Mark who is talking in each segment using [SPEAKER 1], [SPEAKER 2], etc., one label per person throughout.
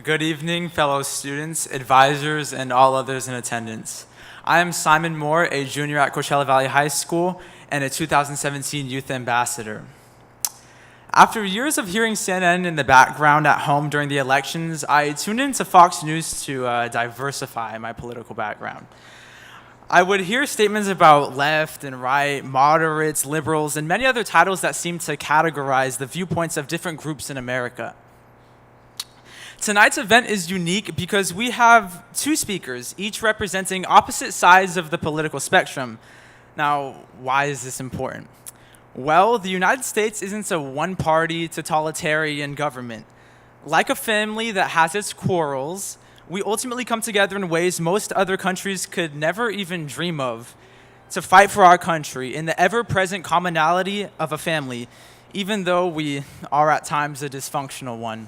[SPEAKER 1] Good evening, fellow students, advisors, and all others in attendance. I am Simon Moore, a junior at Coachella Valley High School and a 2017 Youth Ambassador. After years of hearing CNN in the background at home during the elections, I tuned into Fox News to diversify my political background. I would hear statements about left and right, moderates, liberals, and many other titles that seem to categorize the viewpoints of different groups in America. Tonight's event is unique because we have two speakers, each representing opposite sides of the political spectrum. Now, why is this important? Well, the United States isn't a one-party totalitarian government. Like a family that has its quarrels, we ultimately come together in ways most other countries could never even dream of to fight for our country in the ever-present commonality of a family, even though we are at times a dysfunctional one.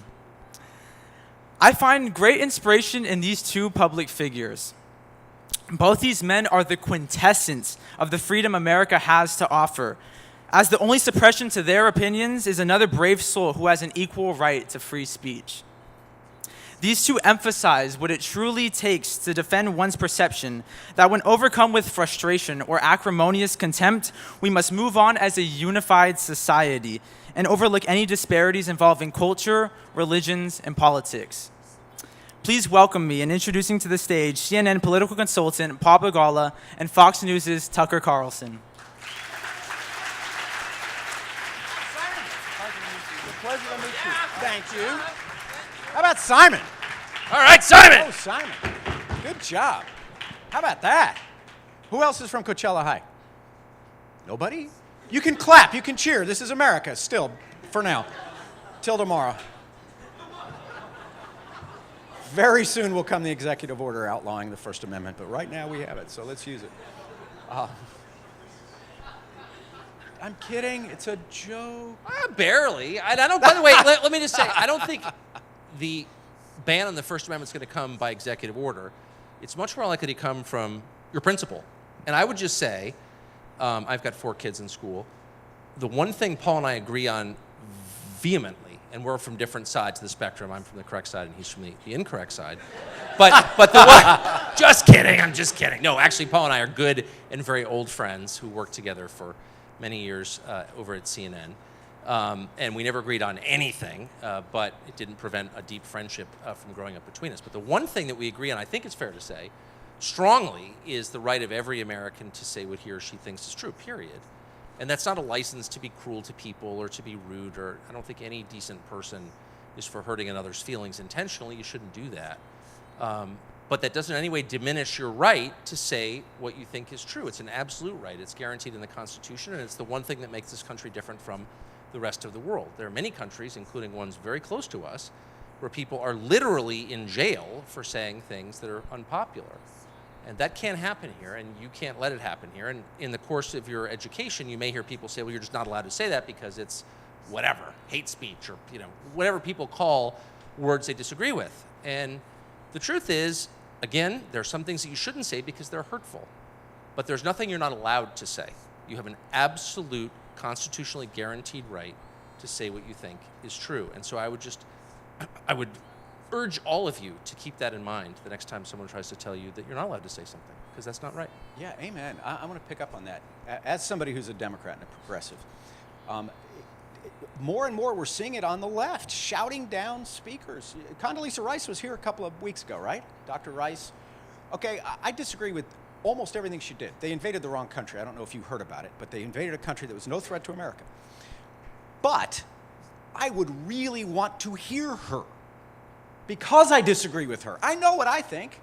[SPEAKER 1] I find great inspiration in these two public figures. Both these men are the quintessence of the freedom America has to offer, as the only suppression to their opinions is another brave soul who has an equal right to free speech. These two emphasize what it truly takes to defend one's perception, that when overcome with frustration or acrimonious contempt, we must move on as a unified society and overlook any disparities involving culture, religions, and politics. Please welcome me in introducing to the stage CNN political consultant Paul Begala and Fox News' Tucker Carlson.
[SPEAKER 2] Pleasure to meet you. Thank you. How about Simon?
[SPEAKER 3] All right, Simon!
[SPEAKER 2] Oh, Simon. Good job. How about that? Who else is from Coachella High? Nobody? You can clap, you can cheer. This is America, still, for now. Till tomorrow. Very soon will come the executive order outlawing the First Amendment, but right now we have it, so let's use it. I'm kidding, it's a joke.
[SPEAKER 3] Barely. I don't. By the way, let me just say, I don't think the ban on the First Amendment is going to come by executive order. It's much more likely to come from your principal. And I would just say, I've got 4 kids in school. The one thing Paul and I agree on vehemently, and we're from different sides of the spectrum. I'm from the correct side, and he's from the incorrect side. But the one, just kidding. I'm just kidding. No, actually, Paul and I are good and very old friends who worked together for many years over at CNN. And we never agreed on anything, but it didn't prevent a deep friendship from growing up between us. But the one thing that we agree on, I think it's fair to say, strongly, is the right of every American to say what he or she thinks is true, period. And that's not a license to be cruel to people or to be rude, or I don't think any decent person is for hurting another's feelings intentionally. You shouldn't do that. But that doesn't in any way diminish your right to say what you think is true. It's an absolute right. It's guaranteed in the Constitution, and it's the one thing that makes this country different from the rest of the world. There are many countries, including ones very close to us, where people are literally in jail for saying things that are unpopular. And that can't happen here, and you can't let it happen here. And in the course of your education, you may hear people say, well, you're just not allowed to say that because it's whatever, hate speech, or whatever people call words they disagree with. And the truth is, again, there are some things that you shouldn't say because they're hurtful. But there's nothing you're not allowed to say. You have an absolute constitutionally guaranteed right to say what you think is true. And so I would urge all of you to keep that in mind the next time someone tries to tell you that you're not allowed to say something, because that's not right.
[SPEAKER 2] Yeah, amen. I want to pick up on that. As somebody who's a Democrat and a progressive, more and more we're seeing it on the left, shouting down speakers. Condoleezza Rice was here a couple of weeks ago, right? Dr. Rice. Okay, I disagree with almost everything she did. They invaded the wrong country. I don't know if you heard about it, but they invaded a country that was no threat to America. But I would really want to hear her because I disagree with her. I know what I think.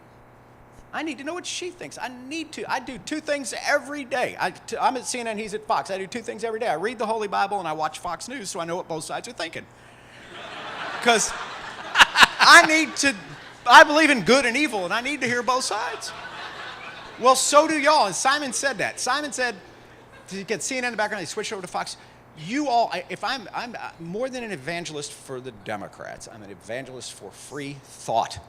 [SPEAKER 2] I need to know what she thinks. I do 2 things every day. I'm at CNN, he's at Fox. I do 2 things every day. I read the Holy Bible and I watch Fox News so I know what both sides are thinking. Because I believe in good and evil, and I need to hear both sides. Well, so do y'all, and Simon said that. Simon said, to get CNN in the background, they switched over to Fox. You all, I'm more than an evangelist for the Democrats, I'm an evangelist for free thought.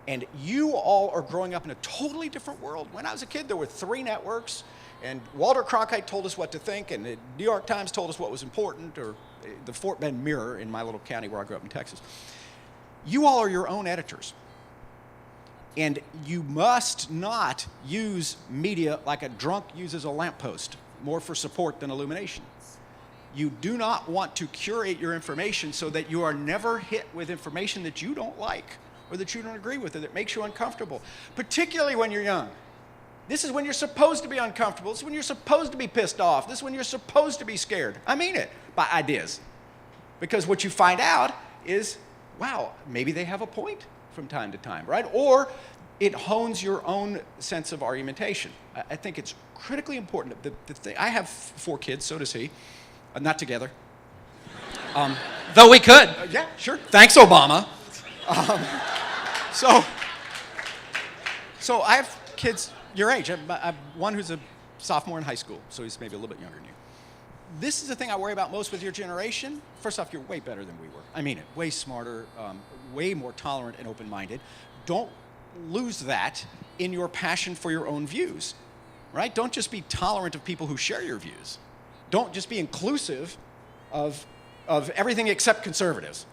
[SPEAKER 2] And you all are growing up in a totally different world. When I was a kid, there were 3 networks, and Walter Cronkite told us what to think, and the New York Times told us what was important, or the Fort Bend Mirror in my little county where I grew up in Texas. You all are your own editors. And you must not use media like a drunk uses a lamppost, more for support than illumination. You do not want to curate your information so that you are never hit with information that you don't like or that you don't agree with or that makes you uncomfortable, particularly when you're young. This is when you're supposed to be uncomfortable. This is when you're supposed to be pissed off. This is when you're supposed to be scared. I mean it, by ideas. Because what you find out is, wow, maybe they have a point from time to time, right? Or it hones your own sense of argumentation. I think it's critically important. I have 4 kids, so does he. Not together.
[SPEAKER 3] Though we could.
[SPEAKER 2] Yeah, sure. Thanks, Obama. So I have kids your age. I have one who's a sophomore in high school, so he's maybe a little bit younger than you. This is the thing I worry about most with your generation. First off, you're way better than we were. I mean it. Way smarter, way more tolerant and open-minded. Don't lose that in your passion for your own views, right? Don't just be tolerant of people who share your views. Don't just be inclusive of everything except conservatives,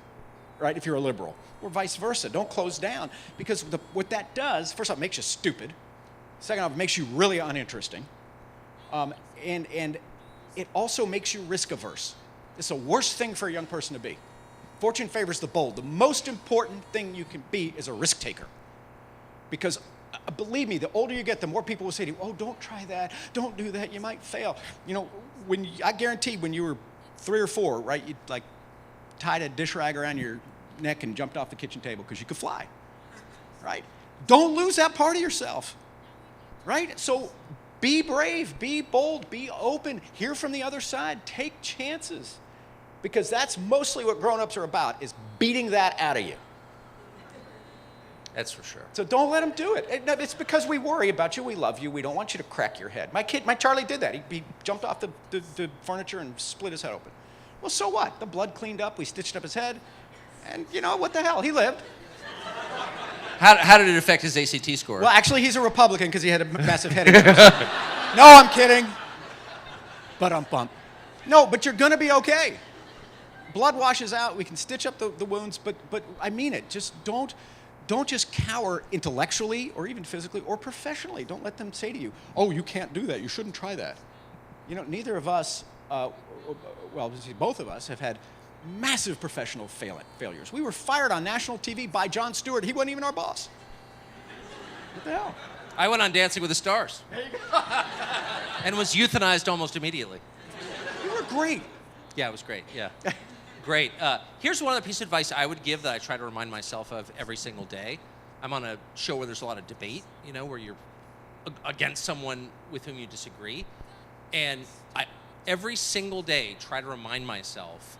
[SPEAKER 2] right, if you're a liberal, or vice versa. Don't close down, because what that does, first off, makes you stupid. Second off, it makes you really uninteresting. And it also makes you risk averse. It's the worst thing for a young person to be. Fortune favors the bold. The most important thing you can be is a risk taker. Because believe me, the older you get, the more people will say to you, oh, don't try that, don't do that, you might fail. You know, I guarantee when you were 3 or 4, right, you like tied a dish rag around your neck and jumped off the kitchen table because you could fly, right? Don't lose that part of yourself, right? So be brave, be bold, be open, hear from the other side, take chances, because that's mostly what grown-ups are about, is beating that out of you.
[SPEAKER 3] That's for sure.
[SPEAKER 2] So don't let them do it. It's because we worry about you. We love you. We don't want you to crack your head. My Charlie did that. He jumped off the furniture and split his head open. Well, so what? The blood cleaned up. We stitched up his head. And, you know, what the hell? He lived.
[SPEAKER 3] How did it affect his ACT score?
[SPEAKER 2] Well, actually, he's a Republican because he had a massive headache. No, I'm kidding. Bump. No, but you're going to be okay. Blood washes out. We can stitch up the wounds. But I mean it. Just don't just cower intellectually or even physically or professionally. Don't let them say to you, oh, you can't do that. You shouldn't try that. You know, neither of us, both of us have had massive professional failures. We were fired on national TV by Jon Stewart. He wasn't even our boss. What the hell?
[SPEAKER 3] I went on Dancing with the Stars.
[SPEAKER 2] There you go.
[SPEAKER 3] And was euthanized almost immediately.
[SPEAKER 2] You were great.
[SPEAKER 3] Yeah, it was great. Yeah. Great. Here's one other piece of advice I would give that I try to remind myself of every single day. I'm on a show where there's a lot of debate, you know, where you're against someone with whom you disagree. And I, every single day, try to remind myself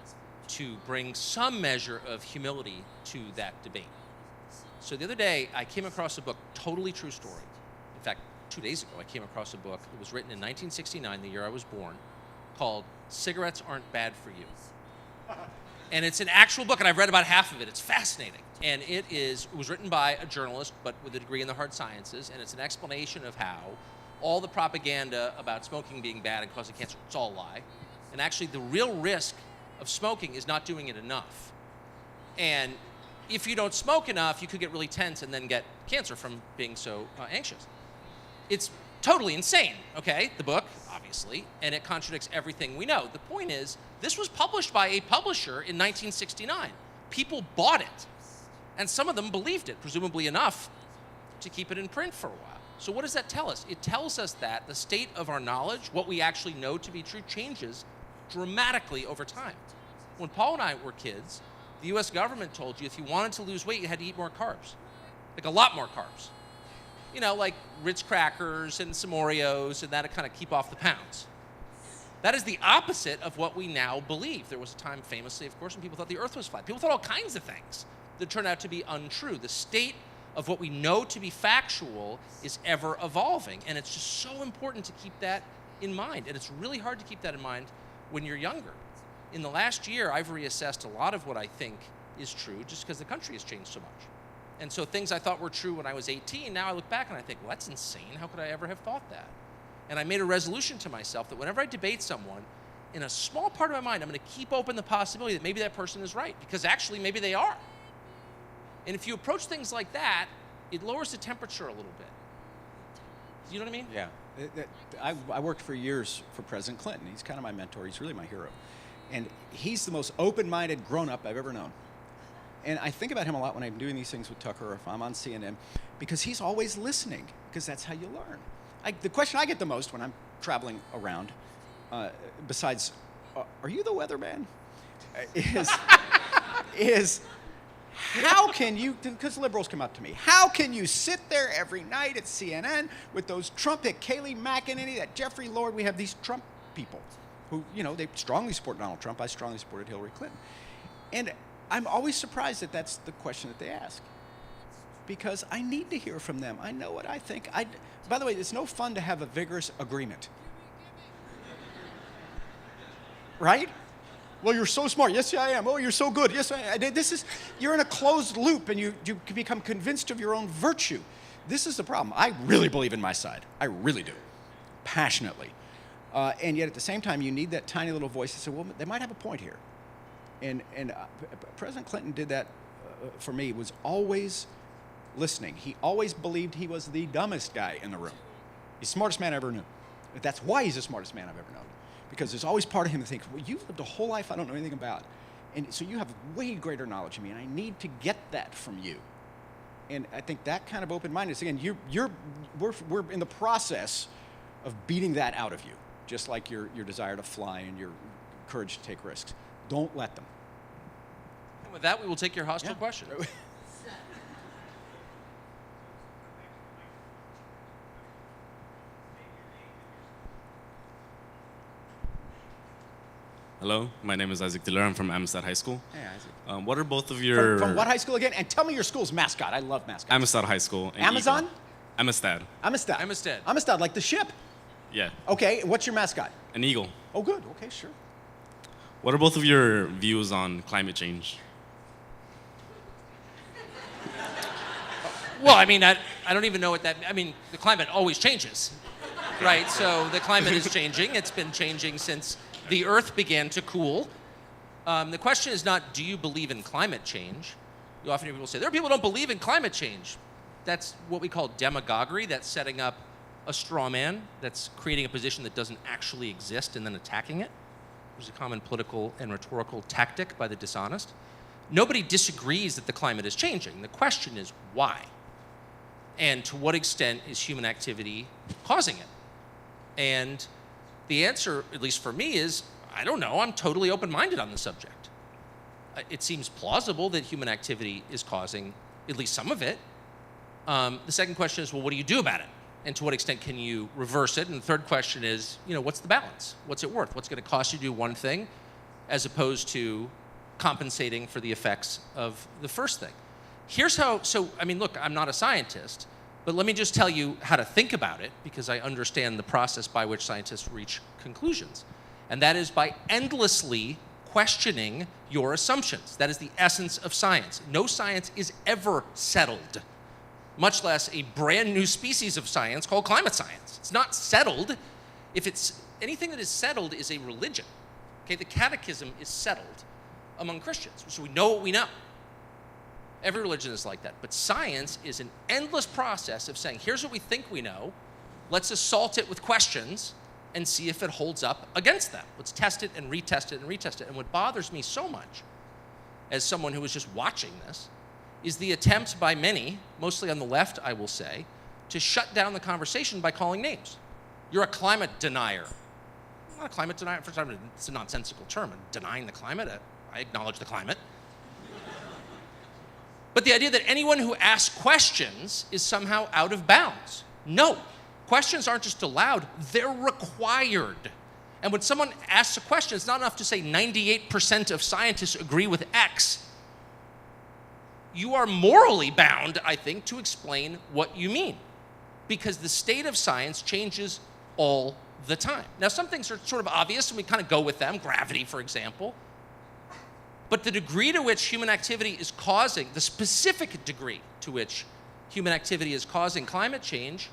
[SPEAKER 3] to bring some measure of humility to that debate. So the other day, I came across a book, totally true story. In fact, 2 days ago, I came across a book. It was written in 1969, the year I was born, called Cigarettes Aren't Bad for You. And it's an actual book, and I've read about half of it. It's fascinating. And it was written by a journalist, but with a degree in the hard sciences, and it's an explanation of how all the propaganda about smoking being bad and causing cancer, it's all a lie. And actually, the real risk of smoking is not doing it enough. And if you don't smoke enough, you could get really tense and then get cancer from being so anxious. It's totally insane, okay, the book, obviously, and it contradicts everything we know. The point is, this was published by a publisher in 1969. People bought it, and some of them believed it, presumably enough to keep it in print for a while. So what does that tell us? It tells us that the state of our knowledge, what we actually know to be true, changes dramatically over time. When Paul and I were kids, the US government told you if you wanted to lose weight, you had to eat more carbs, like a lot more carbs. You know, like Ritz crackers and some Oreos, and that'll kind of keep off the pounds. That is the opposite of what we now believe. There was a time, famously, of course, when people thought the earth was flat. People thought all kinds of things that turned out to be untrue. The state of what we know to be factual is ever evolving, and it's just so important to keep that in mind. And it's really hard to keep that in mind when you're younger. In the last year, I've reassessed a lot of what I think is true just because the country has changed so much. And so things I thought were true when I was 18, now I look back and I think, well, that's insane. How could I ever have thought that? And I made a resolution to myself that whenever I debate someone, in a small part of my mind, I'm going to keep open the possibility that maybe that person is right, because actually maybe they are. And if you approach things like that, it lowers the temperature a little bit. You know what I mean?
[SPEAKER 2] Yeah. I worked for years for President Clinton. He's kind of my mentor. He's really my hero. And he's the most open-minded grown-up I've ever known. And I think about him a lot when I'm doing these things with Tucker or if I'm on CNN, because he's always listening, because that's how you learn. The question I get the most when I'm traveling around, besides, are you the weatherman? is how can you, because liberals come up to me, how can you sit there every night at CNN with those Trump, that Kayleigh McEnany, that Jeffrey Lord, we have these Trump people who, they strongly support Donald Trump. I strongly supported Hillary Clinton. And I'm always surprised that that's the question that they ask, because I need to hear from them. I know what I think. By the way, it's no fun to have a vigorous agreement. Right? Well, you're so smart. Yes, I am. Oh, you're so good. Yes, I am. You're in a closed loop, and you become convinced of your own virtue. This is the problem. I really believe in my side. I really do, passionately. And yet at the same time, you need that tiny little voice that says, well, they might have a point here. And President Clinton did that for me, was always listening. He always believed he was the dumbest guy in the room. He's the smartest man I ever knew. That's why he's the smartest man I've ever known. Because there's always part of him that thinks, well, you've lived a whole life I don't know anything about. And so you have way greater knowledge than me, and I need to get that from you. And I think that kind of open-mindedness, again, we're in the process of beating that out of you, just like your desire to fly and your courage to take risks. Don't let them.
[SPEAKER 3] And with that, we will take your hostile question.
[SPEAKER 4] Hello, my name is Isaac Diller. I'm from Amistad High School.
[SPEAKER 2] Hey, Isaac.
[SPEAKER 4] What are both of your...
[SPEAKER 2] From what high school again? And tell me your school's mascot. I love mascots.
[SPEAKER 4] Amistad High School. in
[SPEAKER 2] Amazon?
[SPEAKER 4] Eagle. Amistad.
[SPEAKER 2] Amistad.
[SPEAKER 3] Amistad.
[SPEAKER 2] Amistad, like the ship.
[SPEAKER 4] Yeah.
[SPEAKER 2] Okay, what's your mascot?
[SPEAKER 4] An eagle.
[SPEAKER 2] Oh, good. Okay, sure.
[SPEAKER 4] What are both of your views on climate change?
[SPEAKER 3] Well, I mean, I don't even know what that... I mean, the climate always changes, right? So the climate is changing. It's been changing since the Earth began to cool. The question is not, do you believe in climate change? You often hear people say, there are people who don't believe in climate change. That's what we call demagoguery. That's setting up a straw man. That's creating a position that doesn't actually exist and then attacking it. There's a common political and rhetorical tactic by the dishonest. Nobody disagrees that the climate is changing. The question is why? And to what extent is human activity causing it? And the answer, at least for me, is I don't know. I'm totally open-minded on the subject. It seems plausible that human activity is causing at least some of it. The second question is, well, what do you do about it? And to what extent can you reverse it? And the third question is, what's the balance? What's it worth? What's going to cost you to do one thing as opposed to compensating for the effects of the first thing? Here's how, look, I'm not a scientist, but let me just tell you how to think about it, because I understand the process by which scientists reach conclusions. And that is by endlessly questioning your assumptions. That is the essence of science. No science is ever settled, much less a brand new species of science called climate science. It's not settled. If it's anything that is settled is a religion. Okay, the catechism is settled among Christians, so we know what we know. Every religion is like that. But science is an endless process of saying, here's what we think we know. Let's assault it with questions and see if it holds up against them. Let's test it and retest it and retest it. And what bothers me so much, as someone who was just watching this, is the attempt by many, mostly on the left, I will say, to shut down the conversation by calling names. You're a climate denier. I'm not a climate denier. First time, it's a nonsensical term. I'm denying the climate. I acknowledge the climate. But the idea that anyone who asks questions is somehow out of bounds. No. Questions aren't just allowed, they're required. And when someone asks a question, it's not enough to say 98% of scientists agree with X. You are morally bound, I think, to explain what you mean, because the state of science changes all the time. Now, some things are sort of obvious, and we kind of go with them, gravity, for example. But the degree to which human activity is causing, the specific degree to which human activity is causing climate change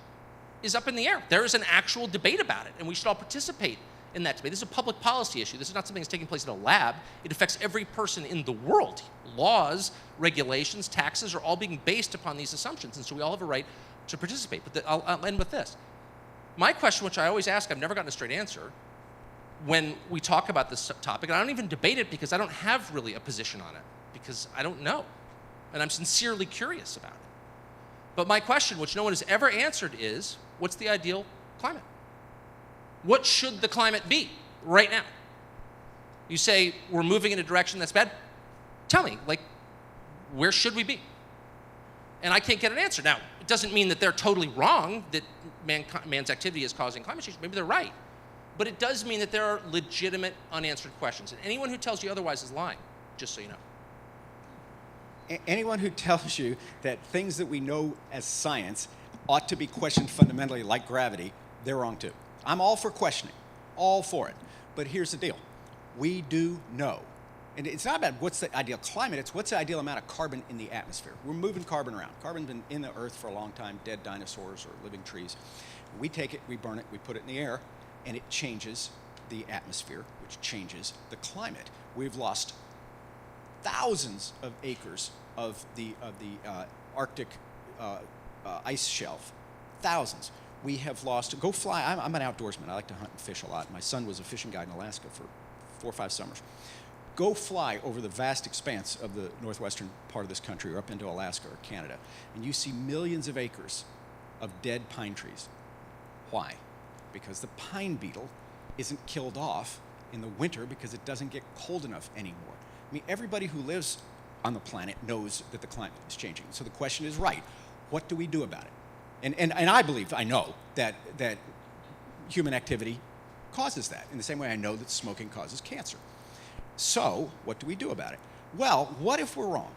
[SPEAKER 3] is up in the air. There is an actual debate about it, and we should all participate in that debate. This is a public policy issue. This is not something that's taking place in a lab. It affects every person in the world. Laws, regulations, taxes are all being based upon these assumptions, and so we all have a right to participate. But I'll end with this. My question, which I always ask, I've never gotten a straight answer, when we talk about this topic, and I don't even debate it because I don't have really a position on it, because I don't know, and I'm sincerely curious about it. But my question, which no one has ever answered, is, what's the ideal climate? What should the climate be right now? You say we're moving in a direction that's bad? Tell me, like, where should we be? And I can't get an answer. Now, it doesn't mean that they're totally wrong, that man's activity is causing climate change. Maybe they're right. But it does mean that there are legitimate unanswered questions. And anyone who tells you otherwise is lying, just so you know.
[SPEAKER 2] Anyone who tells you that things that we know as science ought to be questioned fundamentally, like gravity, they're wrong too. I'm all for questioning, all for it. But here's the deal. We do know. And it's not about what's the ideal climate, it's what's the ideal amount of carbon in the atmosphere. We're moving carbon around. Carbon's been in the earth for a long time, dead dinosaurs or living trees. We take it, we burn it, we put it in the air, and it changes the atmosphere, which changes the climate. We've lost thousands of acres of the Arctic ice shelf, thousands. We have lost, go fly, I'm an outdoorsman, I like to hunt and fish a lot. My son was a fishing guide in Alaska for 4 or 5 summers. Go fly over the vast expanse of the northwestern part of this country or up into Alaska or Canada, and you see millions of acres of dead pine trees. Why? Because the pine beetle isn't killed off in the winter because it doesn't get cold enough anymore. I mean, everybody who lives on the planet knows that the climate is changing. So the question is right. What do we do about it? And I believe, I know, that human activity causes that, in the same way I know that smoking causes cancer. So what do we do about it? Well, what if we're wrong?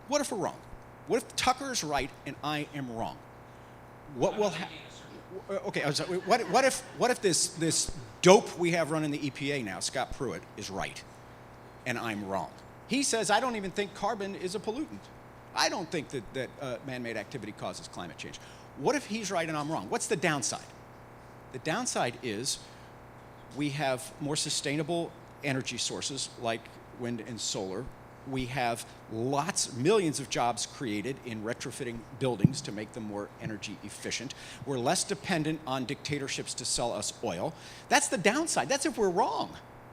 [SPEAKER 2] What if we're wrong? What if Tucker's right and I am wrong? What will happen? Okay, I'm sorry. What if this dope we have running the EPA now, Scott Pruitt, is right, and I'm wrong? He says, I don't even think carbon is a pollutant. I don't think that man-made activity causes climate change. What if he's right and I'm wrong? What's the downside? The downside is we have more sustainable energy sources like wind and solar. We have millions of jobs created in retrofitting buildings to make them more energy efficient. We're less dependent on dictatorships to sell us oil. That's the downside. That's if we're wrong.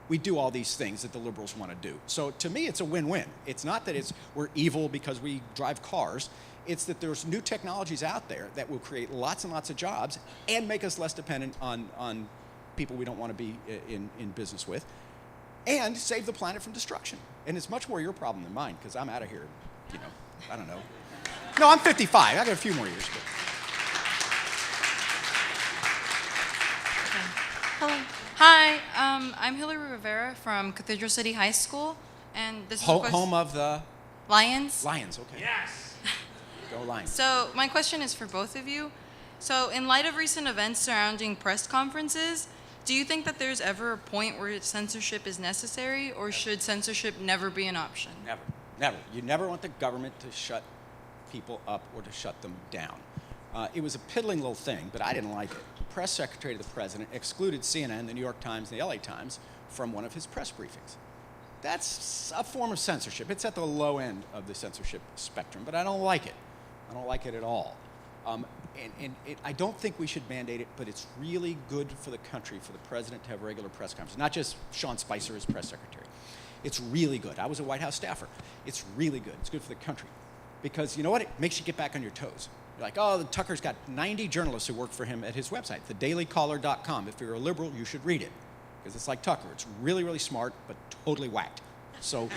[SPEAKER 2] We do all these things that the liberals want to do. So to me, it's a win-win. It's not that we're evil because we drive cars. It's that there's new technologies out there that will create lots and lots of jobs and make us less dependent on people we don't want to be in business with, and save the planet from destruction. And it's much more your problem than mine, because I'm out of here, I don't know. No, I'm 55. I got a few more years. But.
[SPEAKER 5] Hello. Hi, I'm Hillary Rivera from Cathedral City High School, and this is
[SPEAKER 2] home of the
[SPEAKER 5] Lions.
[SPEAKER 2] Lions, okay. Yes. Go Lions.
[SPEAKER 5] So my question is for both of you. So in light of recent events surrounding press conferences, do you think that there's ever a point where censorship is necessary, or should censorship never be an option?
[SPEAKER 2] Never, never. You never want the government to shut people up or to shut them down. It was a piddling little thing, but I didn't like it. The press secretary to the president excluded CNN, the New York Times, and the LA Times from one of his press briefings. That's a form of censorship. It's at the low end of the censorship spectrum, but I don't like it. I don't like it at all. I don't think we should mandate it, but it's really good for the country for the president to have regular press conferences, not just Sean Spicer as press secretary. It's really good. I was a White House staffer. It's really good. It's good for the country. Because you know what? It makes you get back on your toes. You're like, oh, Tucker's got 90 journalists who work for him at his website, thedailycaller.com. If you're a liberal, you should read it. Because it's like Tucker. It's really, really smart, but totally whacked. So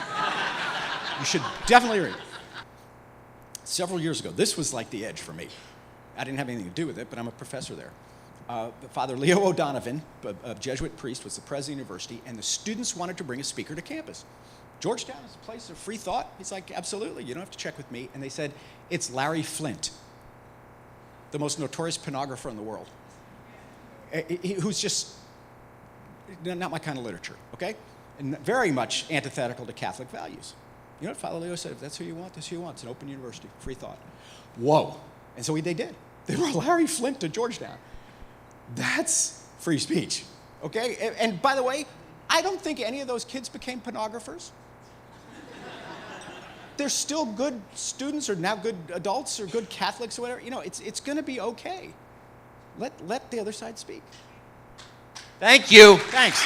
[SPEAKER 2] you should definitely read it. Several years ago, this was like the edge for me. I didn't have anything to do with it, but I'm a professor there. Father Leo O'Donovan, a Jesuit priest, was the president of the university, and the students wanted to bring a speaker to campus. Georgetown is a place of free thought. He's like, absolutely, you don't have to check with me. And they said, it's Larry Flynt, the most notorious pornographer in the world, who's just not my kind of literature, okay? And very much antithetical to Catholic values. You know what Father Leo said? If that's who you want, that's who you want. It's an open university, free thought. Whoa. And so they did. They brought Larry Flynt to Georgetown. That's free speech. Okay? And by the way, I don't think any of those kids became pornographers. They're still good students or now good adults or good Catholics or whatever. You know, it's going to be okay. Let the other side speak.
[SPEAKER 3] Thank you.
[SPEAKER 2] Thanks.